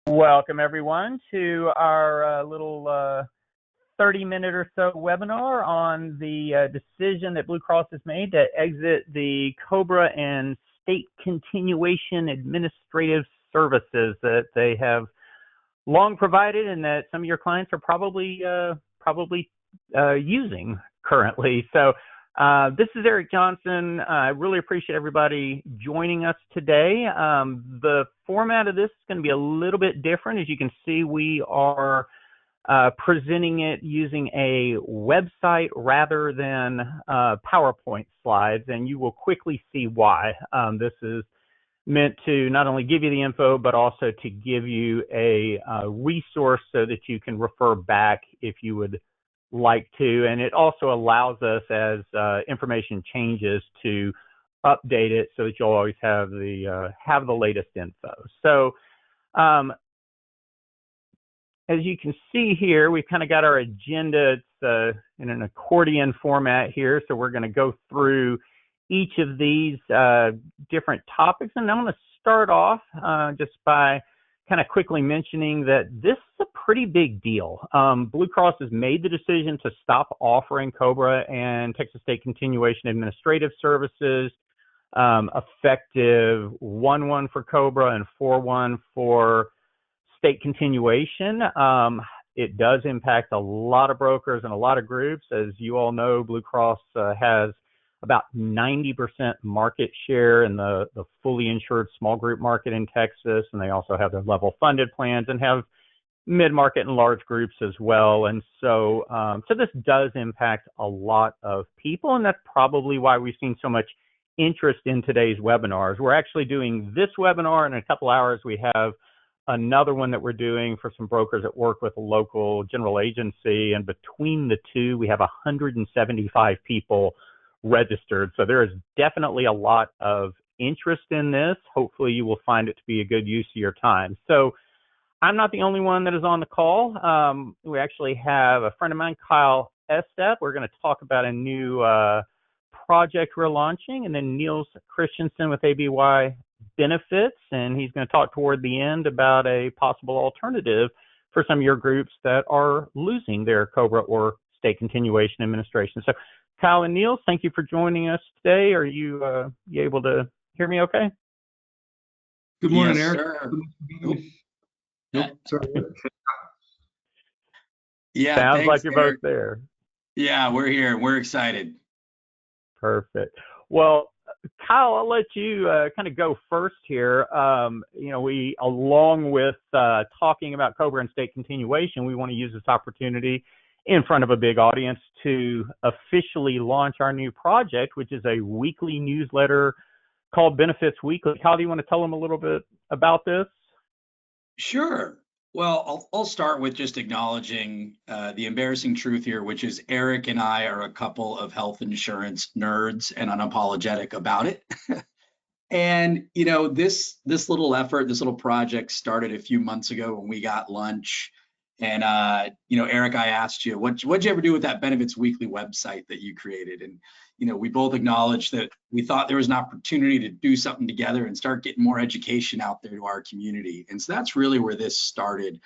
Welcome everyone to our little 30-minute or so webinar on the decision that Blue Cross has made to exit the COBRA and State Continuation administrative services that they have long provided and that some of your clients are probably using currently. So this is Eric Johnson. I really appreciate everybody joining us today. The format of this is going to be a little bit different. As you can see, we are presenting it using a website rather than PowerPoint slides, and you will quickly see why. This is meant to not only give you the info, but also to give you a resource so that you can refer back if you would like to, and it also allows us as information changes to update it so that you'll always have the latest info. So as you can see here, we've kind of got our agenda. It's in an accordion format here, so we're going to go through each of these different topics, and I'm going to start off just by kind of quickly mentioning that this is a pretty big deal. Blue Cross has made the decision to stop offering COBRA and Texas State Continuation administrative services effective 1/1 for COBRA and 4/1 for State Continuation. It does impact a lot of brokers and a lot of groups. As you all know, Blue Cross has about 90% market share in the fully insured small group market in Texas, and they also have their level funded plans and have mid-market and large groups as well. And so, so this does impact a lot of people, and that's probably why we've seen so much interest in today's webinars. We're actually doing this webinar, and in a couple hours we have another one that we're doing for some brokers that work with a local general agency, and between the two, we have 175 people registered. So there is definitely a lot of interest in this. Hopefully you will find it to be a good use of your time. So I'm not the only one that is on the call. We actually have a friend of mine, Kyle Estep. We're going to talk about a new project we're launching, and then Niels Christensen with ABY Benefits, and he's going to talk toward the end about a possible alternative for some of your groups that are losing their COBRA or State Continuation administration. So Kyle and Niels, thank you for joining us today. Are you able to hear me okay? Good morning, Yes, Eric. sir. Nope, sorry. Yeah, Sounds thanks, like you're Eric. both there. Yeah, we're here. We're excited. Perfect. Well, Kyle, I'll let you kind of go first here. You know, we, along with talking about COBRA and State Continuation, we want to use this opportunity in front of a big audience to officially launch our new project, which is a weekly newsletter called Benefits Weekly. Kyle, do you want to tell them a little bit about this? Sure. Well, I'll start with just acknowledging the embarrassing truth here, which is Eric and I are a couple of health insurance nerds and unapologetic about it. And, you know, this little effort, this little project started a few months ago when we got lunch. And, you know, Eric, I asked you, what'd you ever do with that Benefits Weekly website that you created? And, you know, we both acknowledged that we thought there was an opportunity to do something together and start getting more education out there to our community. And so that's really where this started.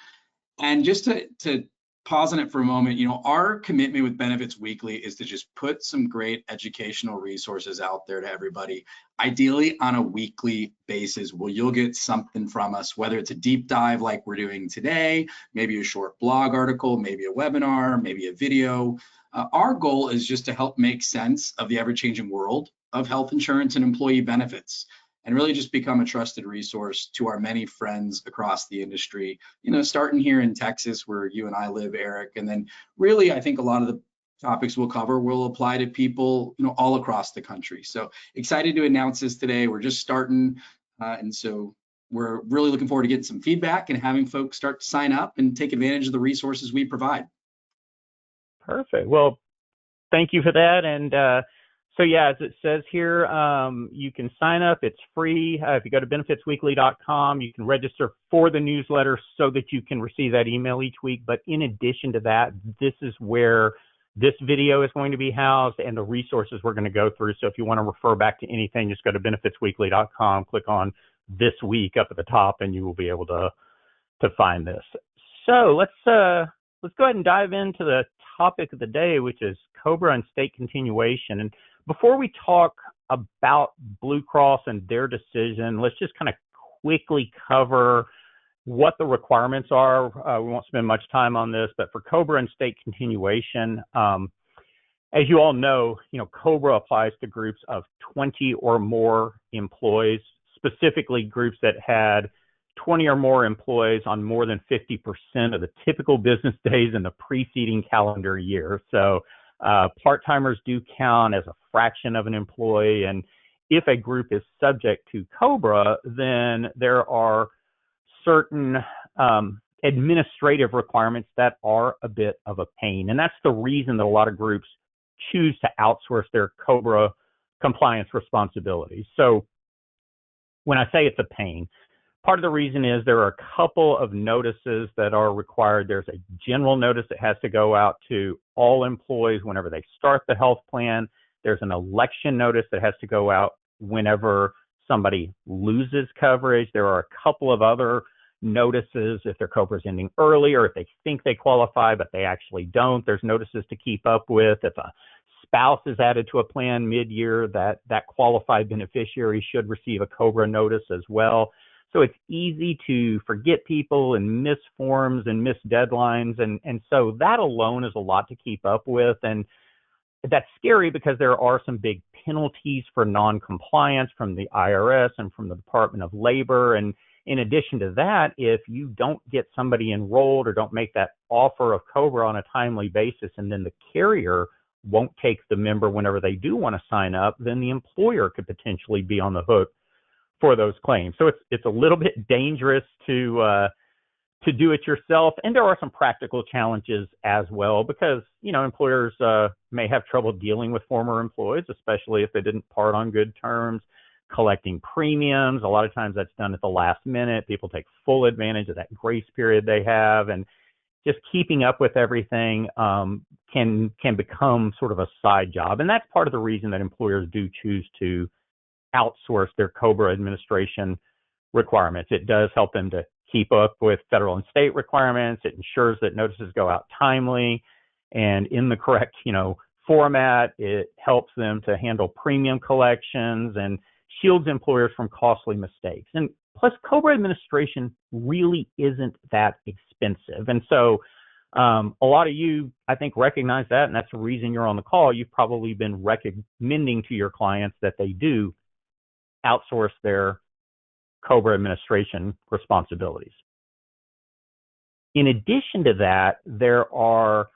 And just to pause on it for a moment, you know, our commitment with Benefits Weekly is to just put some great educational resources out there to everybody, ideally on a weekly basis, where you'll get something from us, whether it's a deep dive like we're doing today, maybe a short blog article, maybe a webinar, maybe a video. Our goal is just to help make sense of the ever-changing world of health insurance and employee benefits, and really just become a trusted resource to our many friends across the industry, you know, starting here in Texas where you and I live, Eric. And then really, I think a lot of the topics we'll cover will apply to people, you know, all across the country. So excited to announce this today. We're just starting. And so we're really looking forward to getting some feedback and having folks start to sign up and take advantage of the resources we provide. Perfect. Well, thank you for that. And so yeah, as it says here, you can sign up. It's free. If you go to benefitsweekly.com, you can register for the newsletter so that you can receive that email each week. But in addition to that, this is where this video is going to be housed and the resources we're going to go through. So if you want to refer back to anything, just go to benefitsweekly.com, click on this week up at the top, and you will be able to to find this. So let's go ahead and dive into the topic of the day, which is COBRA and state continuation. And before we talk about Blue Cross and their decision, let's just kind of quickly cover what the requirements are. We won't spend much time on this, but for COBRA and state continuation, as you all know, COBRA applies to groups of 20 or more employees, specifically groups that had 20 or more employees on more than 50% of the typical business days in the preceding calendar year. So part-timers do count as a fraction of an employee. And if a group is subject to COBRA, then there are certain administrative requirements that are a bit of a pain. And that's the reason that a lot of groups choose to outsource their COBRA compliance responsibilities. So when I say it's a pain, part of the reason is there are a couple of notices that are required. There's a general notice that has to go out to all employees whenever they start the health plan. There's an election notice that has to go out whenever somebody loses coverage. There are a couple of other notices if their COBRA is ending early or if they think they qualify, but they actually don't. There's notices to keep up with. If a spouse is added to a plan mid-year, that qualified beneficiary should receive a COBRA notice as well. So it's easy to forget people and miss forms and miss deadlines. And so that alone is a lot to keep up with. And that's scary because there are some big penalties for non-compliance from the IRS and from the Department of Labor. And in addition to that, if you don't get somebody enrolled or don't make that offer of COBRA on a timely basis, and then the carrier won't take the member whenever they do want to sign up, then the employer could potentially be on the hook for those claims. So it's a little bit dangerous to do it yourself. And there are some practical challenges as well because, employers may have trouble dealing with former employees, especially if they didn't part on good terms, collecting premiums. A lot of times that's done at the last minute. People take full advantage of that grace period they have. And just keeping up with everything can become sort of a side job. And that's part of the reason that employers do choose to outsource their COBRA administration requirements. It does help them to keep up with federal and state requirements. It ensures that notices go out timely and in the correct, format. It helps them to handle premium collections and shields employers from costly mistakes. And plus, COBRA administration really isn't that expensive. And so a lot of you, I think, recognize that, and that's the reason you're on the call. You've probably been recommending to your clients that they do outsource their COBRA administration responsibilities. In addition to that, there are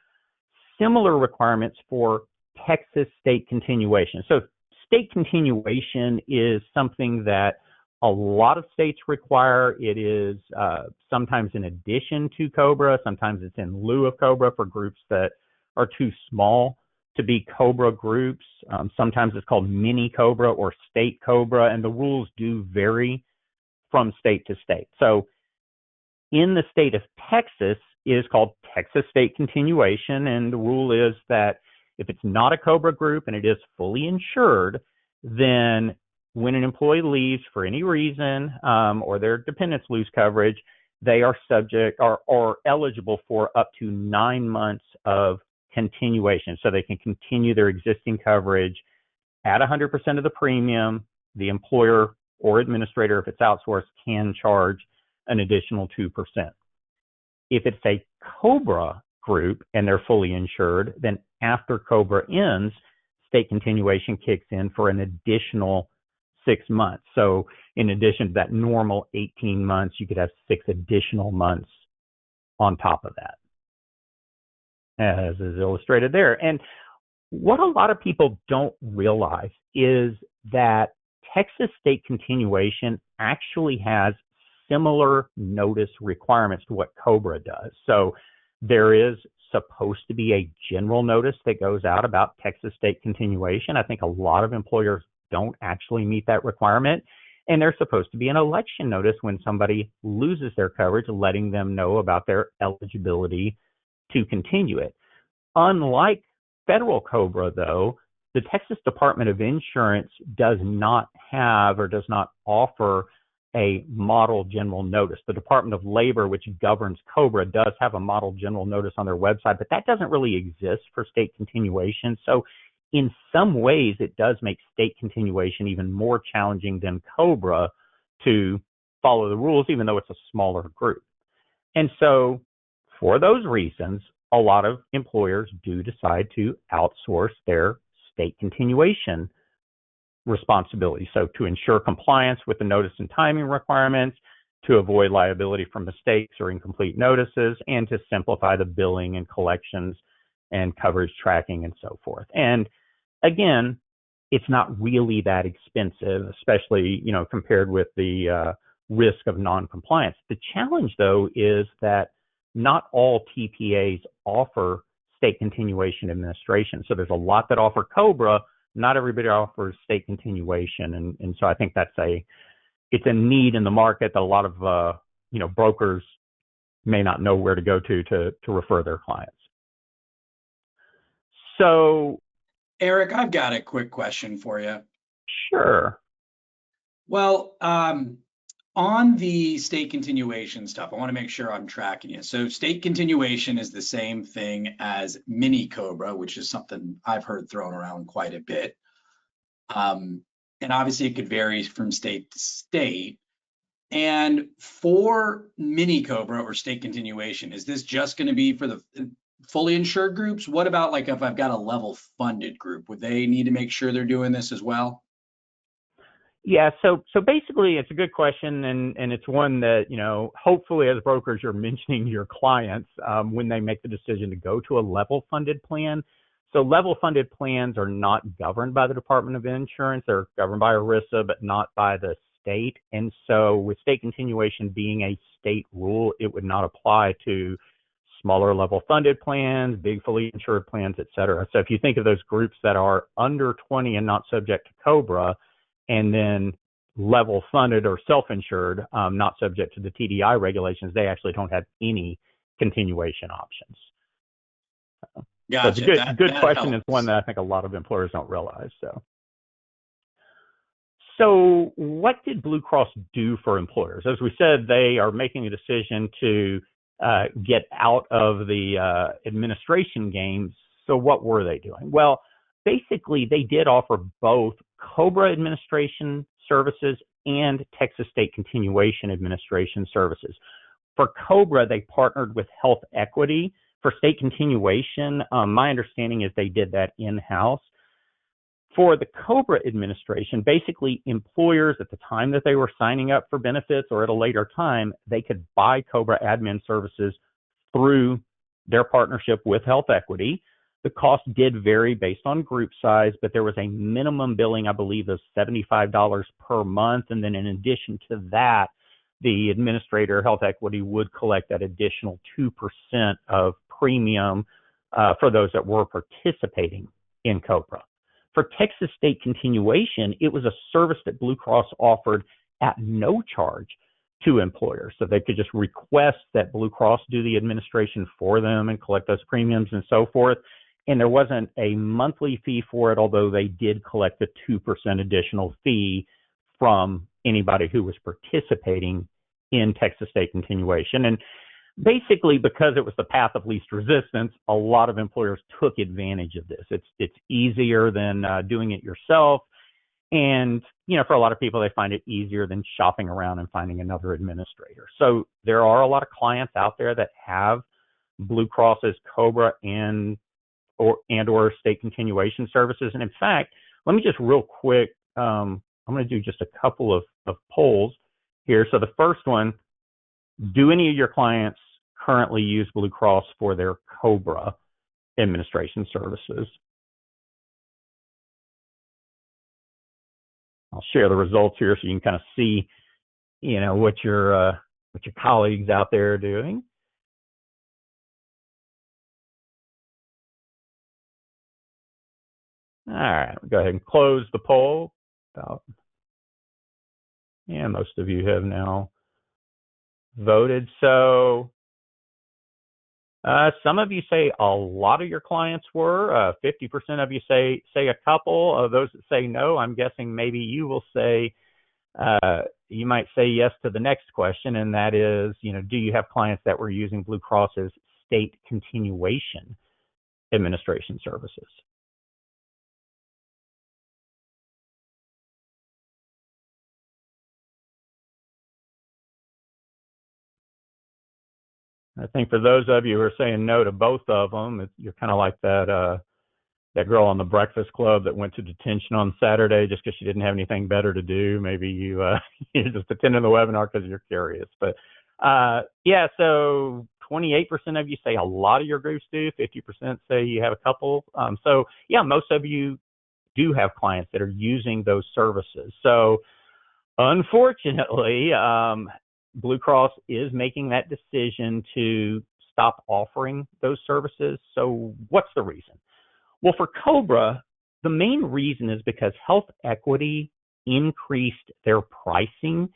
similar requirements for Texas state continuation. So state continuation is something that a lot of states require. It is sometimes in addition to COBRA, sometimes it's in lieu of COBRA for groups that are too small to be COBRA groups. Sometimes it's called mini COBRA or state COBRA, and the rules do vary from state to state. So in the state of Texas, it is called Texas State Continuation, and the rule is that if it's not a COBRA group and it is fully insured, then when an employee leaves for any reason or their dependents lose coverage, they are subject or eligible for up to 9 months of continuation. So they can continue their existing coverage at 100% of the premium. The employer or administrator, if it's outsourced, can charge an additional 2%. If it's a COBRA group and they're fully insured, then after COBRA ends, state continuation kicks in for an additional 6 months. So in addition to that normal 18 months, you could have 6 additional months on top of that, as is illustrated there. And what a lot of people don't realize is that Texas state continuation actually has similar notice requirements to what COBRA does. So there is supposed to be a general notice that goes out about Texas state continuation. I think a lot of employers don't actually meet that requirement. And there's supposed to be an election notice when somebody loses their coverage, letting them know about their eligibility to continue it. Unlike federal COBRA, though, the Texas Department of Insurance does not have or does not offer a model general notice. The Department of Labor, which governs COBRA, does have a model general notice on their website, but that doesn't really exist for state continuation. So in some ways, it does make state continuation even more challenging than COBRA to follow the rules, even though it's a smaller group. And so for those reasons, a lot of employers do decide to outsource their state continuation responsibility. So to ensure compliance with the notice and timing requirements, to avoid liability from mistakes or incomplete notices, and to simplify the billing and collections and coverage tracking and so forth. And again, it's not really that expensive, especially, compared with the risk of non-compliance. The challenge, though, is that not all TPAs offer state continuation administration. So there's a lot that offer COBRA. Not everybody offers state continuation, and so I think it's a need in the market that a lot of brokers may not know where to go to refer their clients. So, Eric, I've got a quick question for you. Sure. Well, on the state continuation stuff, I want to make sure I'm tracking you. So state continuation is the same thing as mini COBRA, which is something I've heard thrown around quite a bit. And obviously it could vary from state to state. And for mini COBRA or state continuation, is this just going to be for the fully insured groups? What about like if I've got a level funded group, would they need to make sure they're doing this as well? Yeah, so basically it's a good question, and it's one that, hopefully as brokers you're mentioning to your clients when they make the decision to go to a level funded plan. So level funded plans are not governed by the Department of Insurance. They're governed by ERISA, but not by the state. And so with state continuation being a state rule, it would not apply to smaller level funded plans, big fully insured plans, et cetera. So if you think of those groups that are under 20 and not subject to COBRA, and then level funded or self-insured, not subject to the TDI regulations, they actually don't have any continuation options. Gotcha. So it's a good question. Helps. It's one that I think a lot of employers don't realize. So what did Blue Cross do for employers? As we said, they are making a decision to get out of the administration game. So what were they doing? Well, basically, they did offer both COBRA administration services and Texas State Continuation Administration services. For COBRA, they partnered with Health Equity. For state continuation, my understanding is they did that in-house. For the COBRA administration, basically employers at the time that they were signing up for benefits or at a later time, they could buy COBRA admin services through their partnership with Health Equity. The cost did vary based on group size, but there was a minimum billing, I believe, of $75 per month. And then in addition to that, the administrator, Health Equity, would collect that additional 2% of premium for those that were participating in COBRA. For Texas State Continuation, it was a service that Blue Cross offered at no charge to employers. So they could just request that Blue Cross do the administration for them and collect those premiums and so forth. And there wasn't a monthly fee for it, although they did collect a 2% additional fee from anybody who was participating in Texas State Continuation. And basically, because it was the path of least resistance, a lot of employers took advantage of this. It's easier than doing it yourself. And, for a lot of people, they find it easier than shopping around and finding another administrator. So there are a lot of clients out there that have Blue Cross's COBRA and or state continuation services. And in fact, let me just real quick, I'm going to do just a couple of polls here. So the first one, do any of your clients currently use Blue Cross for their COBRA administration services? I'll share the results here so you can kind of see, what your colleagues out there are doing. All right, we'll go ahead and close the poll. And most of you have now voted. So some of you say a lot of your clients were. 50% of you say a couple. Of those that say no, I'm guessing maybe you will say you might say yes to the next question, and that is, do you have clients that were using Blue Cross's state continuation administration services? I think for those of you who are saying no to both of them, you're kind of like that girl on the Breakfast Club that went to detention on Saturday just because she didn't have anything better to do. Maybe you're just attending the webinar because you're curious. But yeah, so 28% of you say a lot of your groups do. 50% say you have a couple. So yeah, most of you do have clients that are using those services. So unfortunately, Blue Cross is making that decision to stop offering those services. So what's the reason? Well, for COBRA, the main reason is because Health Equity increased their pricing,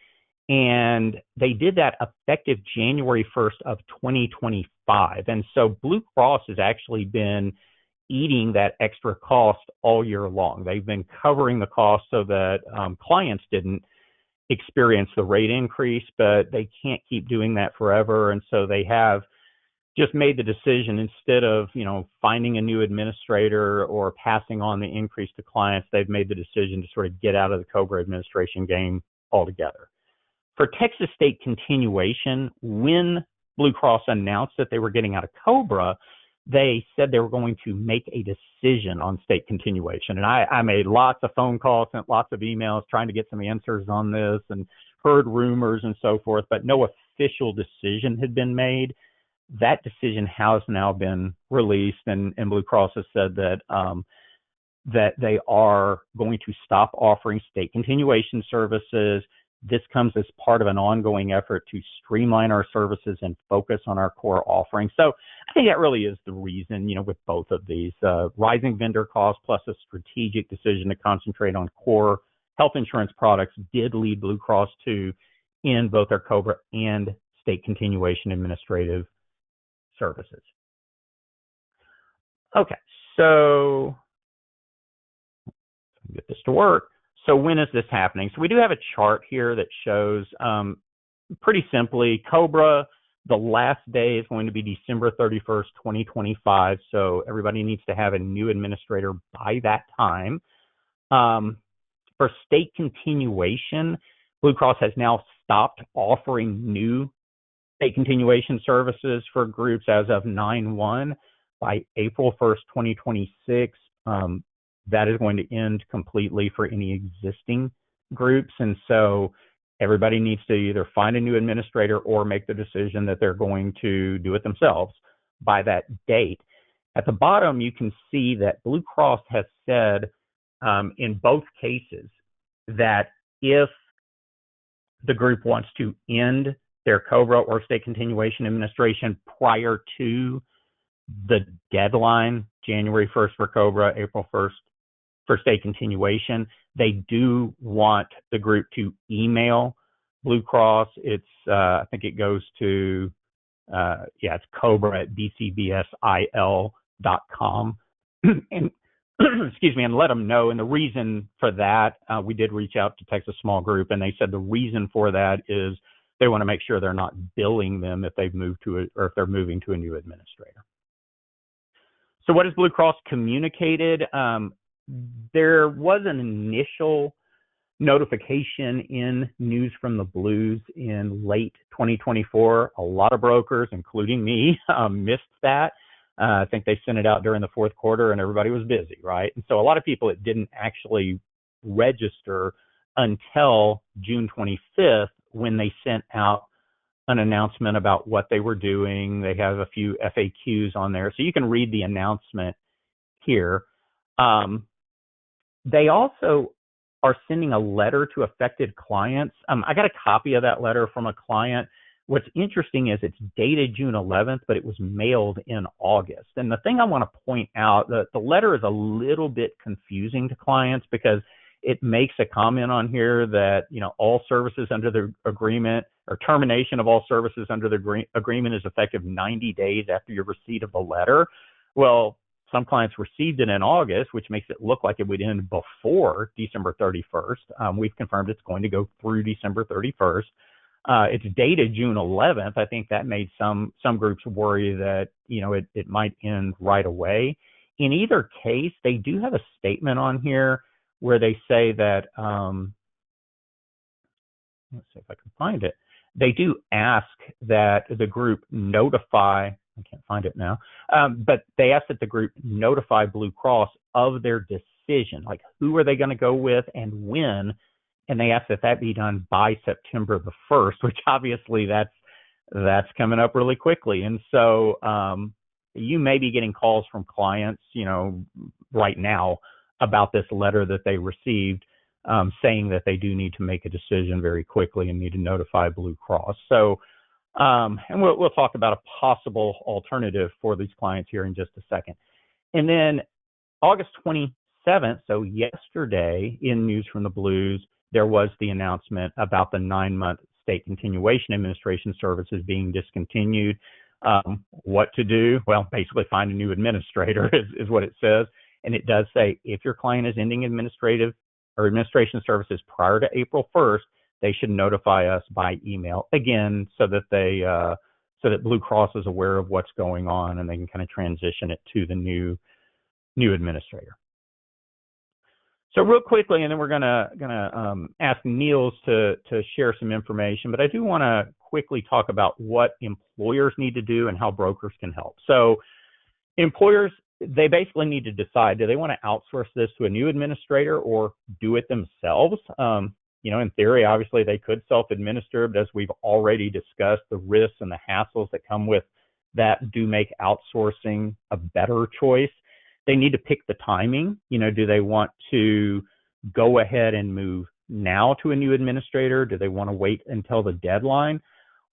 and they did that effective January 1st of 2025. And so Blue Cross has actually been eating that extra cost all year long. They've been covering the cost so that clients didn't experience the rate increase, but they can't keep doing that forever. And so they have just made the decision, instead of, finding a new administrator or passing on the increase to clients, they've made the decision to sort of get out of the COBRA administration game altogether. For Texas State Continuation, when Blue Cross announced that they were getting out of COBRA, they said they were going to make a decision on state continuation. And I made lots of phone calls, sent lots of emails trying to get some answers on this, and heard rumors and so forth, but no official decision had been made. That decision has now been released, and Blue Cross has said that that they are going to stop offering state continuation services. This comes as part of an ongoing effort to streamline our services and focus on our core offerings. So I think that really is the reason, with both of these. Rising vendor costs plus a strategic decision to concentrate on core health insurance products did lead Blue Cross to end both our COBRA and state continuation administrative services. Okay, so get this to work. So when is this happening? So we do have a chart here that shows pretty simply COBRA, the last day is going to be December 31st, 2025. So everybody needs to have a new administrator by that time. For state continuation, Blue Cross has now stopped offering new state continuation services for groups as of 9/1. By April 1st, 2026. That is going to end completely for any existing groups. And so everybody needs to either find a new administrator or make the decision that they're going to do it themselves by that date. At the bottom, you can see that Blue Cross has said in both cases that if the group wants to end their COBRA or state continuation administration prior to the deadline, January 1st for COBRA, April 1st for state continuation, they do want the group to email Blue Cross. It's, I think it goes to, it's COBRA at BCBSTX.com. And excuse me, and let them know. And the reason for that, we did reach out to Texas Small Group, and they said the reason for that is they want to make sure they're not billing them if they've moved to or if they're moving to a new administrator. So what has Blue Cross communicated? There was an initial notification in News from the Blues in late 2024. A lot of brokers, including me, missed that. I think they sent it out during the fourth quarter and everybody was busy, right? And so a lot of people, it didn't actually register until June 25th when they sent out an announcement about what they were doing. They have a few FAQs on there, so you can read the announcement here. They also are sending a letter to affected clients. I got a copy of that letter from a client. What's interesting is it's dated June 11th, but it was mailed in August. And the thing I want to point out, the letter is a little bit confusing to clients because it makes a comment on here that, all services under the agreement or termination of all services under the agreement is effective 90 days after your receipt of the letter. Well, some clients received it in August, which makes it look like it would end before December 31st. We've confirmed it's going to go through December 31st. It's dated June 11th. I think that made some groups worry that, it might end right away. In either case, they do have a statement on here where they say that, let's see if I can find it. They do ask that the group notify, I can't find it now, but they ask that the group notify Blue Cross of their decision, like who are they going to go with and when, and they ask that be done by September the 1st, which obviously that's coming up really quickly. And so you may be getting calls from clients, right now about this letter that they received, saying that they do need to make a decision very quickly and need to notify Blue Cross. So, and we'll talk about a possible alternative for these clients here in just a second. And then August 27th, so yesterday, in News from the Blues, there was the announcement about the 9-month state continuation administration services being discontinued. What to do? Well, basically find a new administrator is what it says. And it does say if your client is ending administration services prior to April 1st, they should notify us by email, again, so that so that Blue Cross is aware of what's going on and they can kind of transition it to the new administrator. So real quickly, and then we're gonna ask Niels to share some information, but I do want to quickly talk about what employers need to do and how brokers can help. So employers, they basically need to decide, do they want to outsource this to a new administrator or do it themselves? In theory, obviously they could self-administer, but as we've already discussed, the risks and the hassles that come with that do make outsourcing a better choice. They need to pick the timing. Do they want to go ahead and move now to a new administrator? Do they want to wait until the deadline?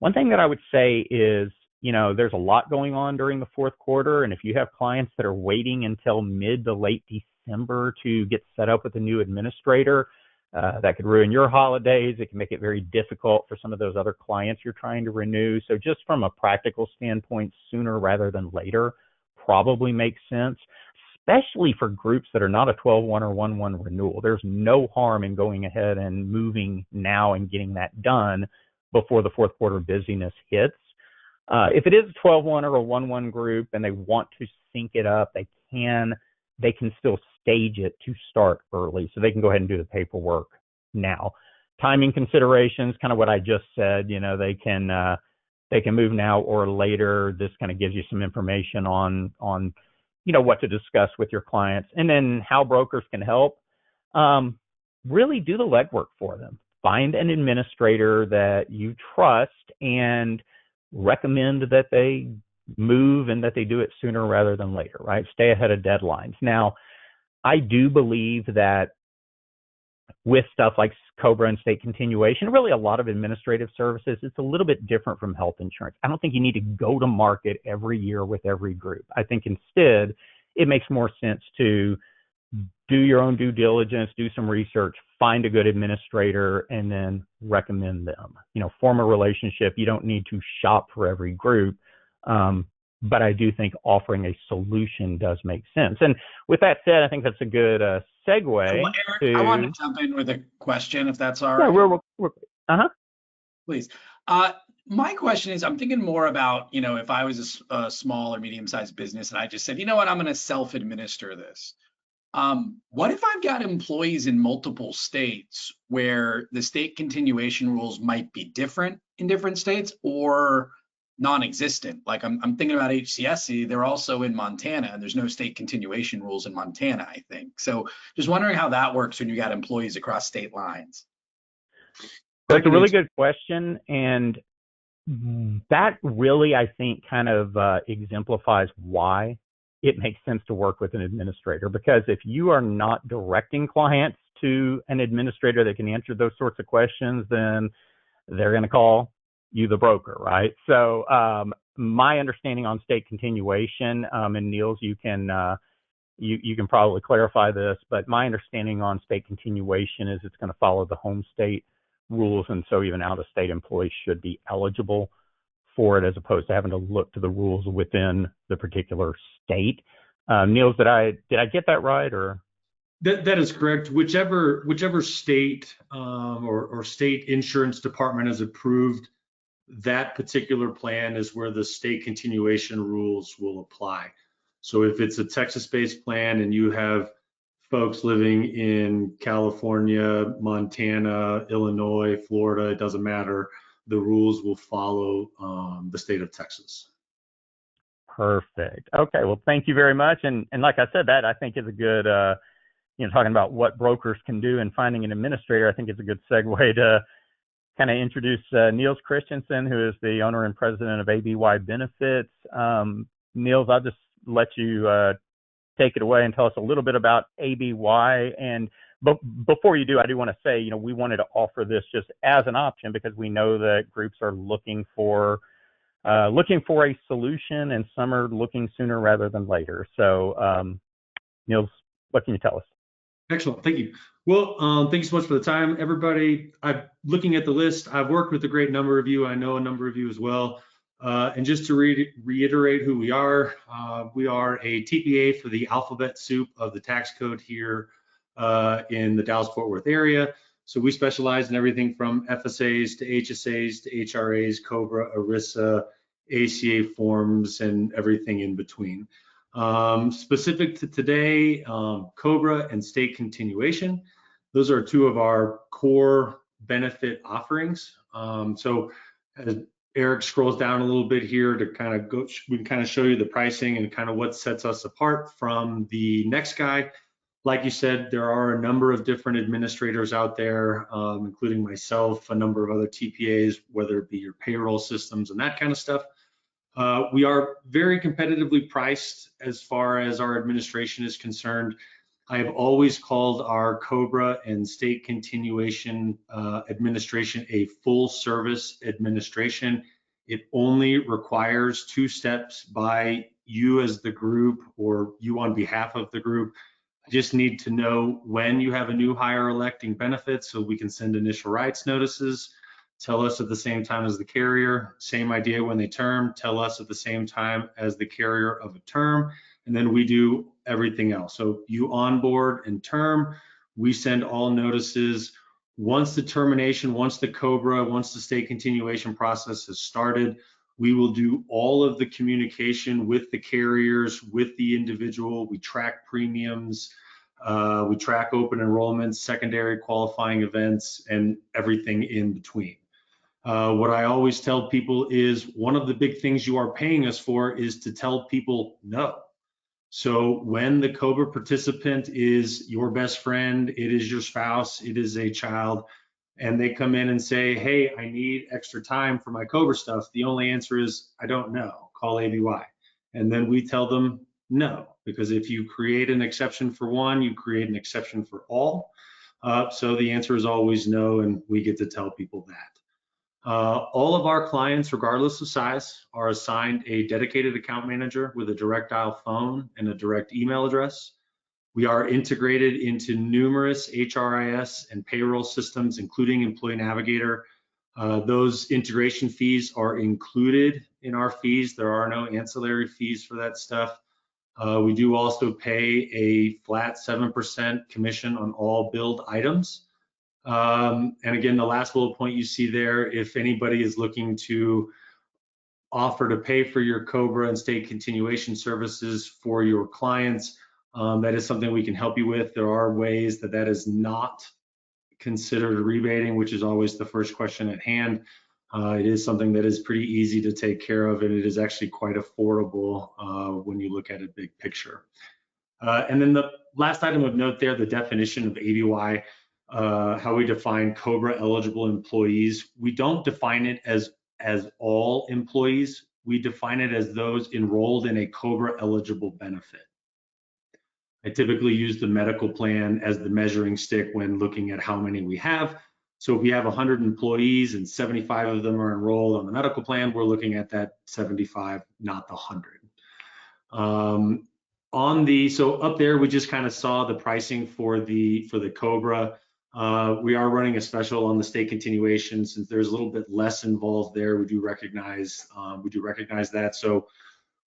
One thing that I would say is, there's a lot going on during the fourth quarter. And if you have clients that are waiting until mid to late December to get set up with a new administrator, that could ruin your holidays. It can make it very difficult for some of those other clients you're trying to renew. So just from a practical standpoint, sooner rather than later probably makes sense, especially for groups that are not a 12-1 or 1-1 renewal. There's no harm in going ahead and moving now and getting that done before the fourth quarter busyness hits. If it is a 12-1 or a 1-1 group and they want to sync it up, they can still stage it to start early. So they can go ahead and do the paperwork now. Timing considerations, kind of what I just said, they can move now or later. This kind of gives you some information on what to discuss with your clients, and then how brokers can help. Really do the legwork for them. Find an administrator that you trust and recommend that they move and that they do it sooner rather than later, right? Stay ahead of deadlines. Now, I do believe that with stuff like COBRA and State Continuation, really a lot of administrative services, it's a little bit different from health insurance. I don't think you need to go to market every year with every group. I think instead it makes more sense to do your own due diligence, do some research, find a good administrator, and then recommend them. Form a relationship. You don't need to shop for every group. But I do think offering a solution does make sense. And with that said, I think that's a good segue. Well, Eric, I want to jump in with a question, if that's all right. Yeah, Please. My question is, I'm thinking more about, if I was a small or medium-sized business and I just said, you know what, I'm going to self-administer this. What if I've got employees in multiple states where the state continuation rules might be different in different states or non-existent? Like I'm thinking about HCSC, they're also in Montana, and there's no state continuation rules in Montana, I think. So just wondering how that works when you got employees across state lines. That's a really good question. And that really, I think, kind of exemplifies why it makes sense to work with an administrator. Because if you are not directing clients to an administrator that can answer those sorts of questions, then they're going to call you the broker, right? So my understanding on state continuation, and Niels, you can probably clarify this, but my understanding on state continuation is it's going to follow the home state rules, and so even out-of-state employees should be eligible for it, as opposed to having to look to the rules within the particular state. Niels, did I get that right, or? That is correct. Whichever state or state insurance department has approved that particular plan is where the state continuation rules will apply. So if it's a Texas-based plan and you have folks living in California, Montana, Illinois, Florida, it doesn't matter. The rules will follow the state of Texas. Perfect. Okay. Well, thank you very much. And like I said, that I think is a good, talking about what brokers can do and finding an administrator, I think is a good segue to kind of introduce Niels Christensen, who is the owner and president of ABY Benefits. Niels, I'll just let you take it away and tell us a little bit about ABY. And before you do, I do want to say, we wanted to offer this just as an option because we know that groups are looking for a solution, and some are looking sooner rather than later. So, Niels, what can you tell us? Excellent, thank you. Well, thank you so much for the time, everybody. I'm looking at the list. I've worked with a great number of you. I know a number of you as well. And just to reiterate who we are a TPA for the alphabet soup of the tax code here in the Dallas-Fort Worth area. So we specialize in everything from FSAs to HSAs to HRAs, COBRA, ERISA, ACA forms, and everything in between. Specific to today, COBRA and State Continuation. Those are two of our core benefit offerings. So as Eric scrolls down a little bit here to kind of go, we can kind of show you the pricing and kind of what sets us apart from the next guy. Like you said, there are a number of different administrators out there, including myself, a number of other TPAs, whether it be your payroll systems and that kind of stuff. We are very competitively priced as far as our administration is concerned. I have always called our COBRA and State Continuation administration a full service administration. It only requires 2 steps by you as the group or you on behalf of the group. I just need to know when you have a new hire electing benefits so we can send initial rights notices. Tell us at the same time as the carrier. Same idea when they term. Tell us at the same time as the carrier of a term. And then we do everything else. So you onboard and term. We send all notices. Once the termination, once the COBRA, once the state continuation process has started, we will do all of the communication with the carriers, with the individual. We track premiums. We track open enrollments, secondary qualifying events, and everything in between. What I always tell people is one of the big things you are paying us for is to tell people no. So when the COBRA participant is your best friend, it is your spouse, it is a child, and they come in and say, hey, I need extra time for my COBRA stuff, the only answer is, I don't know, call ABY. And then we tell them no, because if you create an exception for one, you create an exception for all. So the answer is always no, and we get to tell people that. All of our clients, regardless of size, are assigned a dedicated account manager with a direct dial phone and a direct email address. We are integrated into numerous HRIS and payroll systems, including Employee Navigator. Those integration fees are included in our fees. There are no ancillary fees for that stuff. We do also pay a flat 7% commission on all billed items. And again, the last bullet point you see there, if anybody is looking to offer to pay for your COBRA and state continuation services for your clients, that is something we can help you with. There are ways that that is not considered rebating, which is always the first question at hand. It is something that is pretty easy to take care of, and it is actually quite affordable when you look at a big picture. And then the last item of note there, the definition of ABY, how we define COBRA eligible employees. We don't define it as all employees. We define it as those enrolled in a COBRA eligible benefit. I typically use the medical plan as the measuring stick when looking at how many we have. So if we have 100 employees and 75 of them are enrolled on the medical plan, we're looking at that 75, not the 100. So up there, we just kind of saw the pricing for the COBRA. We are running a special on the state continuation since there's a little bit less involved there. We do recognize that. So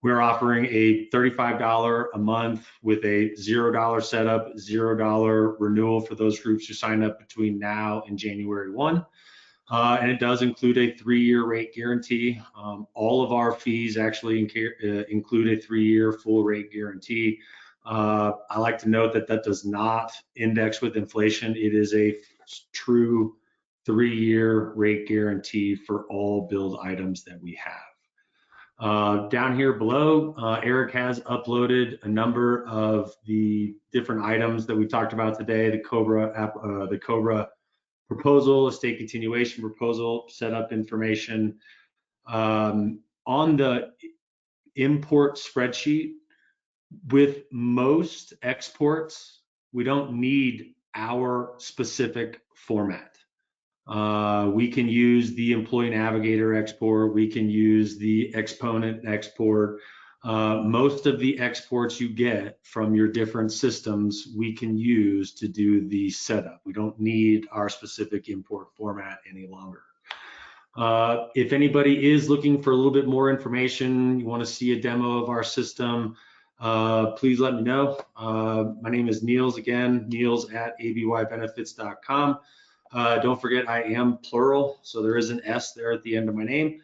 We're offering a $35 a month with a $0 setup, $0 renewal for those groups who sign up between now and January 1. And it does include a 3-year rate guarantee. All of our fees actually include a 3-year full rate guarantee. I like to note that that does not index with inflation. It is a true 3-year rate guarantee for all billed items that we have. Down here below, Eric has uploaded a number of the different items that we talked about today, the COBRA proposal, a state continuation proposal, setup information. On the import spreadsheet, with most exports, we don't need our specific format. We can use the Employee Navigator export. We can use the Exponent export. Most of the exports you get from your different systems, we can use to do the setup. We don't need our specific import format any longer. If anybody is looking for a little bit more information, you want to see a demo of our system, please let me know. My name is Niels, again, niels@abybenefits.com. Don't forget, I am plural, so there is an S there at the end of my name.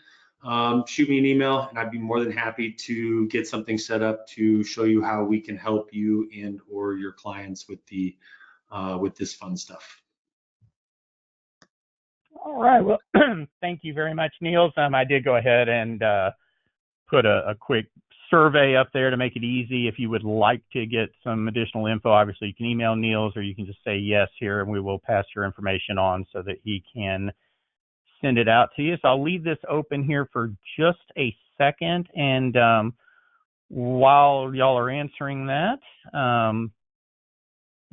Shoot me an email, and I'd be more than happy to get something set up to show you how we can help you and or your clients with this fun stuff. All right. Well, thank you very much, Niels. I did go ahead and put a quick survey up there to make it easy. If you would like to get some additional info, obviously you can email Niels, or you can just say yes here, and we will pass your information on so that he can send it out to you. So I'll leave this open here for just a second, and while y'all are answering that,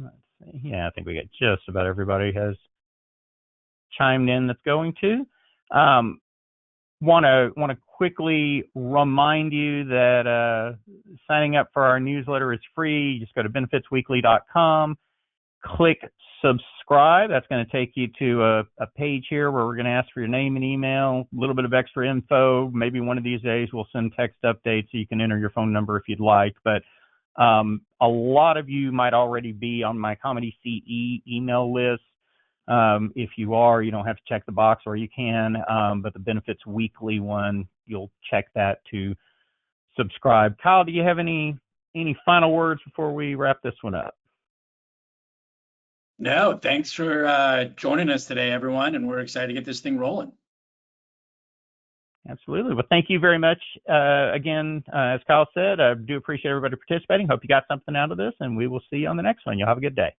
let's see. Yeah, I think we got just about everybody has chimed in that's going to. Want to quickly remind you that signing up for our newsletter is free. You just go to benefitsweekly.com, click subscribe. That's going to take you to a page here where we're going to ask for your name and email, a little bit of extra info. Maybe one of these days we'll send text updates so you can enter your phone number if you'd like. But a lot of you might already be on my Comedy CE email list. If you are, you don't have to check the box, or you can, but the Benefits Weekly one, you'll check that to subscribe. Kyle, do you have any final words before we wrap this one up? No, thanks for joining us today, everyone, and we're excited to get this thing rolling. Absolutely. Well, thank you very much. Again, as Kyle said, I do appreciate everybody participating. Hope you got something out of this, and we will see you on the next one. You'll have a good day.